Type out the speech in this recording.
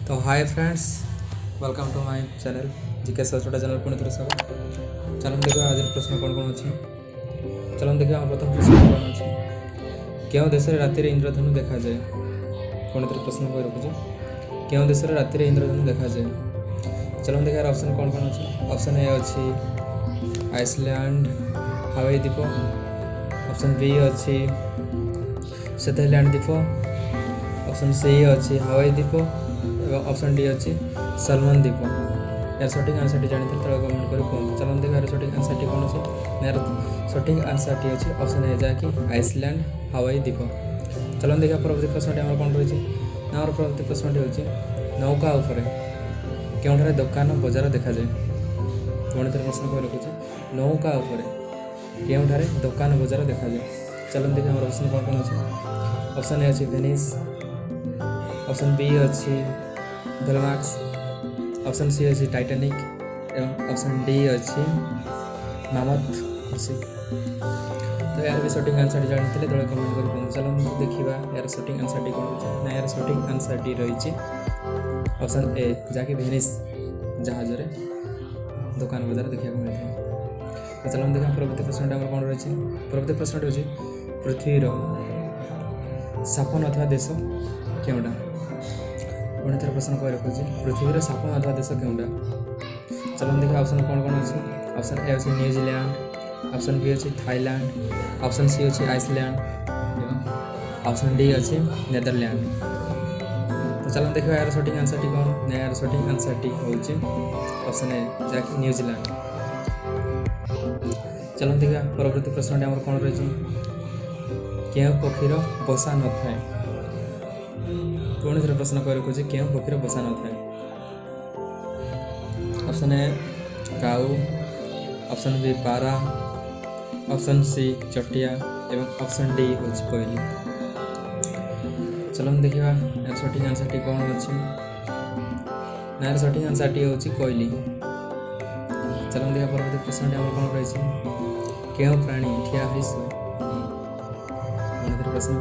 तो hi friends, welcome to my channel GK छोटा channel पुणी थोड़ा सब चलो देखा आज प्रश्न कौन कौन अच्छे। चलो देखा प्रथम प्रश्न कौन अच्छे, क्यों देश में राति इंद्रधनु देखा जाए। पुणी थोड़ा प्रश्न कही रखुचे, क्यों देश में राति इंद्रधनु देखा जाए। चलो देखा ऑप्शन कौन कौन अच्छे। ऑप्शन ए अच्छी आइसलैंड हावाई द्वीप, ऑप्शन बी अच्छी सेथरलैंड द्वीप, ऑप्शन सी अच्छी हावाई द्वीप और ऑप्शन डी अच्छी सलमन द्वीप। यार सठिक आंसर टी जानी तले कमेंट कर कहूँ। चलो देखा यार सठिक आंसर टी कौन अच्छे। यार सठिक आंसर टी अच्छे ऑप्शन ए जहाँकि आइसलैंड हावाई द्वीप। चलो देखा परवर्ती प्रश्न आम कौन रही है। आम परवर्ती प्रश्न हूँ नौका उपर क्योंठार दुकान बजार देखा जाए। पुणी थे प्रश्न कही रखुचे, नौका उपर क्योंठार दुकान बजार देखा जाए। चलो देखिए हमारे ऑप्शन कौन कौन अच्छे। ऑप्शन ए अच्छी वेनिस, ऑप्शन बी अच्छी ग्लैमैक्स, ऑप्शन सी अच्छी टाइटैनिक एवं ऑप्शन डी अच्छी मामथ खुशी। तो यार भी सठिक आंसर जानते तले कमेंट कर। चलो देखा यार सठिक आंसर टी कौन रही है। यार सठिक आंसर टी रही ऑप्शन ए जहाँकि वेनिस जहाज दुकान बजार देखा मिलता है। तो चलो देखा परवर्ती प्रश्न कौन रही है। परवर्ती प्रश्न हूँ पृथ्वीर साप नथा देश केउटा। पुणी थोड़ा प्रश्न कही रखुचे, पृथ्वीर साप नथा देश केउटा। चलो देखा ऑप्शन कौन कौन अच्छे। ऑप्शन ए अच्छे न्यूजीलैंड, ऑप्शन बी अच्छे थाईलैंड, ऑप्शन सी अच्छे आइसलैंड, ऑप्शन डी अच्छे नेदरलैंड। तो चलो देखा यार सठिक आंसर टी कौन। यार सठिक आंसर टी हूँ ऑप्शन ए जहाँकि न्यूजीलैंड। चलो देखा परवर्ती प्रश्न आम कौन रही है, क्यों पक्षीर बसा न थाए। पुणी थे प्रश्न कही रखुचे, क्यों पक्षीर बसा न थाए। Option A cow, option B पारा, ऑप्शन सी चटिया एवं ऑप्शन डी हूँ कोयली। चलो देखा यार सठिक आंसर टी कौन अच्छी। यार सठिक आंसर टी हूँ कोयली। चलो देखा परवर्ती प्रश्न आम कौन रही है, क्यों प्राणी ठिया है प्रश्न